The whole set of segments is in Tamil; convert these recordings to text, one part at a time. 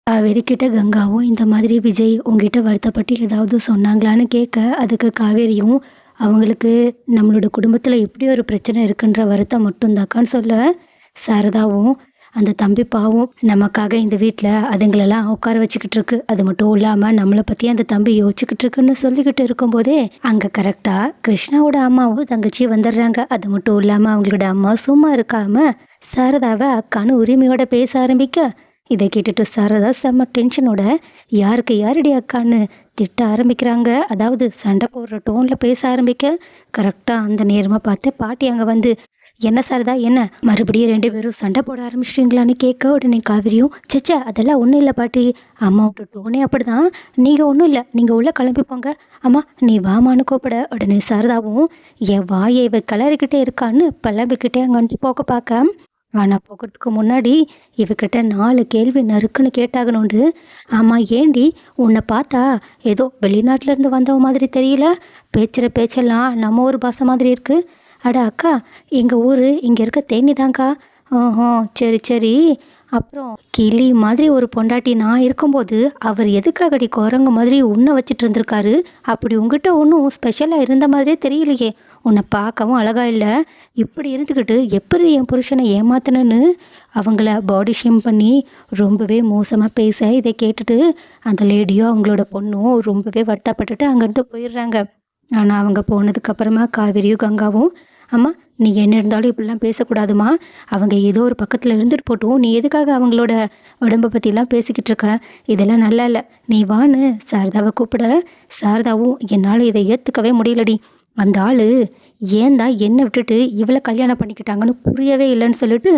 காவேரி கிட்ட கங்காவும் இந்த மாதிரி விஜய் உங்ககிட்ட வருத்தப்பட்டு ஏதாவது சொன்னாங்களான்னு கேட்க, அதுக்கு காவேரியும் அவங்களுக்கு நம்மளோட குடும்பத்தில் எப்படி ஒரு பிரச்சனை இருக்குன்ற வருத்தம் மட்டும்தாக்கான்னு சொல்ல, சாரதாவும் அந்த தம்பி பாவம் நமக்காக இந்த வீட்டில் அதுங்களெல்லாம் உட்கார வச்சுக்கிட்டு இருக்கு, அது மட்டும் இல்லாமல் நம்மளை பற்றி அந்த தம்பி யோசிச்சுக்கிட்டு இருக்குன்னு சொல்லிக்கிட்டு இருக்கும்போதே அங்கே கரெக்டாக கிருஷ்ணாவோட அம்மாவும் தங்கச்சி வந்துடுறாங்க. அது மட்டும் இல்லாமல் அவங்களோட அம்மா சும்மா இருக்காம சாரதாவை அக்கான்னு உரிமையோட பேச ஆரம்பிக்க, இதை கேட்டுட்டு சாரதா செம்ம டென்ஷனோட யாருக்கு யாரடி அக்கான்னு திட்ட ஆரம்பிக்கிறாங்க. அதாவது சண்டை போடுற டோனில் பேச ஆரம்பிக்க, கரெக்டாக அந்த நேரமாக பார்த்து பாட்டி அங்கே வந்து, என்ன சாரதா என்ன மறுபடியும் ரெண்டு பேரும் சண்டை போட ஆரம்பிச்சிட்டிங்களான்னு கேட்க, உடனே காவிரியும் சச்சா அதெல்லாம் ஒன்றும் இல்லை பாட்டி, அம்மாவோட டோனே அப்படிதான், நீங்கள் ஒன்றும் இல்லை, நீங்கள் உள்ளே கிளம்பி போங்க, அம்மா நீ வாமான்னு கூப்பிட, உடனே சாரதாவும் என் வாயை இவ கிளறிக்கிட்டே இருக்கான்னு பல்லபிக்கிட்டே அங்கே வந்து போக பார்க்க, ஆனால் போகிறதுக்கு முன்னாடி இவகிட்ட 4 கேள்வி நறுக்குன்னு கேட்டாகணுண்டு. ஆமாம் ஏண்டி உன்னை பார்த்தா ஏதோ வெளிநாட்டிலேருந்து வந்தவ மாதிரி தெரியல, பேச்சுகிற பேச்செல்லாம் நம்ம ஊர் பாஷை மாதிரி இருக்குது. அட அக்கா, எங்கள் ஊர் இங்கே இருக்க தேனி தாங்க்கா. ஓஹோ சரி சரி. அப்புறம் கிளி மாதிரி ஒரு பொண்டாட்டி நான் இருக்கும்போது அவர் எதுக்காகடி குரங்கு மாதிரி உன்னை வச்சிட்டு இருந்திருக்காரு? அப்படி உங்ககிட்ட ஒன்றும் ஸ்பெஷலாக இருந்த மாதிரியே தெரியலையே, உன்னை பார்க்கவும் அழகா இல்லை, இப்படி இருந்துக்கிட்டு எப்படி என் புருஷனை ஏமாத்தினன்னு அவங்கள பாடி ஷேம் பண்ணி ரொம்பவே மோசமாக பேச, இதை கேட்டுட்டு அந்த லேடியோ அவங்களோட பொண்ணும் ரொம்பவே வருத்தப்பட்டுட்டு அங்கேருந்து போயிடுறாங்க. ஆனால் அவங்க போனதுக்கப்புறமா காவேரியும் கங்காவும், அம்மா நீ என்ன இருந்தாலும் இப்படிலாம் பேசக்கூடாதுமா, அவங்க ஏதோ ஒரு பக்கத்தில் இருந்துட்டு போட்டும், நீ எதுக்காக அவங்களோட உடம்பை பற்றிலாம் பேசிக்கிட்டு இருக்க, இதெல்லாம் நல்லா இல்லை, நீ வான்னு சாரதாவை கூப்பிட, சாரதாவும் என்னால் இதை ஏற்றுக்கவே முடியலடி, அந்த ஆள் ஏன் தான் என்னை விட்டுட்டு இவளை கல்யாணம் பண்ணிக்கிட்டாங்கன்னு புரியவே இல்லைன்னு சொல்லிட்டு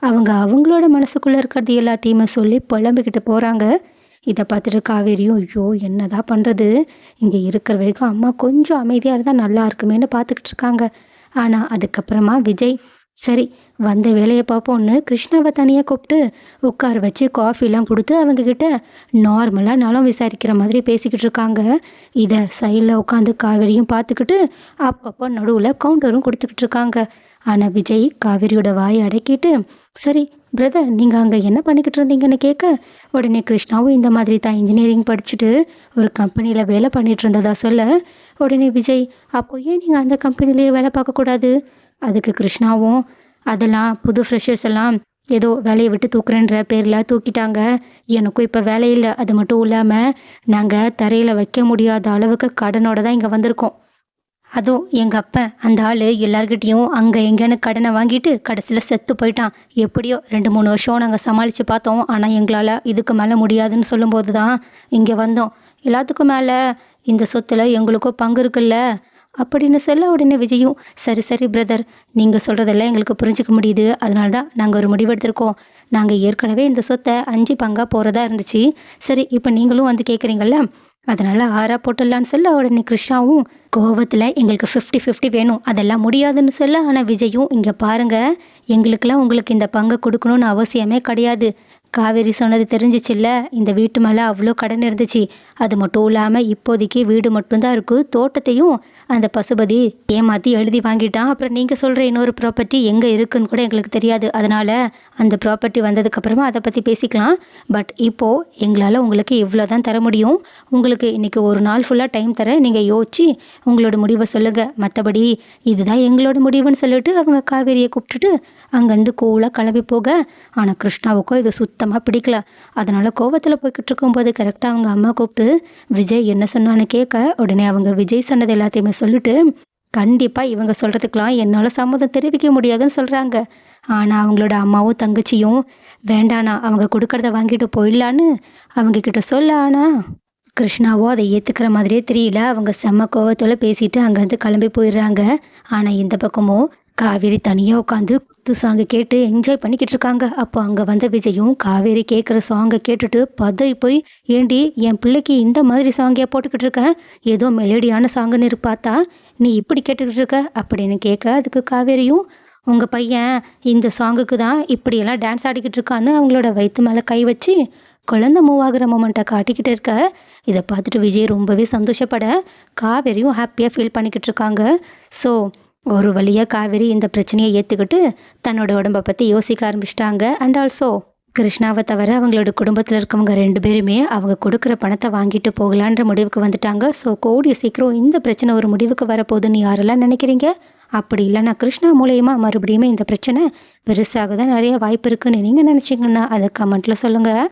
அவங்க அவங்களோட மனசுக்குள்ளே இருக்கிறது எல்லாத்தையுமே சொல்லி புலம்பிக்கிட்டு போகிறாங்க. இதை பார்த்துட்டு காவேரியும் ஐயோ என்னதான் பண்ணுறது, இங்கே இருக்கிற வரைக்கும் அம்மா கொஞ்சம் அமைதியாக இருந்தால் நல்லா இருக்குமேன்னு பார்த்துக்கிட்டு இருக்காங்க. ஆனால் அதுக்கப்புறமா விஜய் சரி வந்த வேலையை பார்ப்போன்னு கிருஷ்ணாவை தனியாக கூப்பிட்டு உட்கார வச்சு காஃபிலாம் கொடுத்து அவங்கக்கிட்ட நார்மலாக நலம் விசாரிக்கிற மாதிரி பேசிக்கிட்டு இருக்காங்க. இதை சைடில் உட்காந்து காவேரியும் பார்த்துக்கிட்டு அப்பப்போ நடுவில் கவுண்டரும் கொடுத்துக்கிட்டு இருக்காங்க. ஆனால் விஜய் காவேரியோட வாயை அடக்கிட்டு, சரி பிரதர் நீங்கள் அங்கே என்ன பண்ணிக்கிட்டு இருந்தீங்கன்னு கேட்க, உடனே கிருஷ்ணாவும் இந்த மாதிரி தான் இன்ஜினியரிங் படிச்சுட்டு ஒரு கம்பெனியில் வேலை பண்ணிகிட்டு இருந்ததா சொல்ல, உடனே விஜய் அப்போ ஏன் நீங்கள் அந்த கம்பெனிலேயே வேலை பார்க்கக்கூடாது? அதுக்கு கிருஷ்ணாவும் அதெல்லாம் புது ஃப்ரெஷர்ஸ் எல்லாம் ஏதோ வேலையை விட்டு தூக்குறேன்ற பேரில் தூக்கிட்டாங்க, எனக்கும் இப்போ வேலை இல்லை, அது மட்டும் இல்லாமல் நாங்கள் தரையில் வைக்க முடியாத அளவுக்கு கடனோட தான் இங்கே வந்திருக்கோம், அதுவும் எங்கள் அப்பன் அந்த ஆள் எல்லார்கிட்டேயும் அங்கே எங்கேன்னு கடனை வாங்கிட்டு கடைசியில் செத்து போயிட்டான். எப்படியோ 2-3 வருஷம் நாங்கள் சமாளித்து பார்த்தோம், ஆனால் எங்களால் இதுக்கு மேலே முடியாதுன்னு சொல்லும்போது தான் இங்கே வந்தோம், எல்லாத்துக்கும் மேலே இந்த சொத்தில் எங்களுக்கும் பங்கு இருக்குல்ல அப்படின்னு சொல்ல, உடனே விஜயும் சரி சரி பிரதர், நீங்கள் சொல்கிறதெல்லாம் எங்களுக்கு புரிஞ்சிக்க முடியுது, அதனால தான் நாங்கள் ஒரு முடிவெடுத்திருக்கோம், நாங்கள் ஏற்கனவே இந்த சொத்தை 5 பங்காக போகிறதா இருந்துச்சு, சரி இப்போ நீங்களும் வந்து கேட்குறீங்கல்ல, அதனால் 6 போட்டுடலான்னு சொல்ல, உடனே கிருஷ்ணாவும் கோவத்தில் எங்களுக்கு 50-50 வேணும், அதெல்லாம் முடியாதுன்னு சொல்ல, ஆனால் விஜயும் இங்கே பாருங்கள் எங்களுக்கெல்லாம் உங்களுக்கு இந்த பங்கை கொடுக்கணும்னு அவசியமே கிடையாது, காவேரி சொன்னது தெரிஞ்சிச்சில்ல, இந்த வீட்டு மேலே அவ்வளோ கடன் இருந்துச்சு, அது மட்டும் இல்லாமல் இப்போதைக்கு வீடு மட்டும்தான் இருக்குது, தோட்டத்தையும் அந்த பசுபதி ஏமாற்றி எழுதி வாங்கிட்டான், அப்புறம் நீங்கள் சொல்கிற இன்னொரு ப்ராப்பர்ட்டி எங்கே இருக்குன்னு கூட எங்களுக்கு தெரியாது, அதனால் அந்த ப்ராப்பர்ட்டி வந்ததுக்கப்புறமா அதை பற்றி பேசிக்கலாம், பட் இப்போது எங்களால் உங்களுக்கு இவ்வளோ தான் தர முடியும், உங்களுக்கு இன்றைக்கி ஒரு நாள் ஃபுல்லாக டைம் தரேன், நீங்கள் யோசிச்சு உங்களோட முடிவை சொல்லுங்கள், மற்றபடி இதுதான் எங்களோட முடிவுன்னு சொல்லிட்டு அவங்க காவேரியை கூப்பிட்டுட்டு அங்கேருந்து கூலாக கிளம்பி போக, ஆனால் கிருஷ்ணாவுக்கும் இது சுத்தமாக பிடிக்கல, அதனால் கோவத்தில் போய்கிட்டு இருக்கும்போது கரெக்டாக அவங்க அம்மா கூப்பிட்டு விஜய் என்ன சொன்னான்னு கேட்க, உடனே அவங்க விஜய் சொன்னது எல்லாத்தையுமே சொல்லிட்டு கண்டிப்பாக இவங்க சொல்கிறதுக்கெலாம் என்னால் சம்மதம் தெரிவிக்க முடியாதுன்னு சொல்கிறாங்க. ஆனால் அவங்களோட அம்மாவும் தங்கச்சியும் வேண்டானா அவங்க கொடுக்கறத வாங்கிட்டு போயிடலான்னு அவங்கக்கிட்ட சொல்ல, ஆனால் கிருஷ்ணாவோ அதை ஏற்றுக்கிற மாதிரியே தெரியல, அவங்க செம்ம கோவத்தோடு பேசிட்டு அங்கேருந்து கிளம்பி போயிடுறாங்க. ஆனால் இந்த பக்கமும் காவேரி தனியாக உட்காந்து குத்து சாங்கை கேட்டு என்ஜாய் பண்ணிக்கிட்டு இருக்காங்க. அப்போ அங்கே வந்த விஜயும் காவேரி கேட்குற சாங்கை கேட்டுட்டு பதறி போய், ஏண்டி என் பிள்ளைக்கு இந்த மாதிரி சாங்கியாக போட்டுக்கிட்டு இருக்க, ஏதோ மெலடியான சாங்குன்னு பார்த்தா நீ இப்படி கேட்டுக்கிட்டு இருக்க அப்படின்னு கேட்க, அதுக்கு காவேரியும் உங்கள் பையன் இந்த சாங்குக்கு தான் இப்படியெல்லாம் டான்ஸ் ஆடிக்கிட்டு இருக்கான்னு அவங்களோட வயிற்று மேலே கை வச்சு குழந்தை மூவ் ஆகிற மொமெண்ட்டை காட்டிக்கிட்டு இருக்க, இதை பார்த்துட்டு விஜய் ரொம்பவே சந்தோஷப்பட காவேரியும் ஹாப்பியாக ஃபீல் பண்ணிக்கிட்டு இருக்காங்க. ஸோ ஒரு வழியாக காவேரி இந்த பிரச்சனையை ஏற்றுக்கிட்டு தன்னோட உடம்பை பற்றி யோசிக்க ஆரம்பிச்சிட்டாங்க. அண்ட் ஆல்சோ கிருஷ்ணாவை தவிர அவங்களோட குடும்பத்தில் இருக்கவங்க 2 பேருமே அவங்க கொடுக்குற பணத்தை வாங்கிட்டு போகலான்ற முடிவுக்கு வந்துட்டாங்க. ஸோ கூடிய சீக்கிரம் இந்த பிரச்சனை ஒரு முடிவுக்கு வரப்போகுதுன்னு யாரெல்லாம் நினைக்கிறீங்க? அப்படி இல்லைன்னா கிருஷ்ணா மூலயமா மறுபடியும் இந்த பிரச்சனை பெருசாக தான் நிறைய வாய்ப்பு இருக்குன்னு நீங்கள் நினச்சிங்கன்னா அதை கமெண்ட்டில் சொல்லுங்கள்.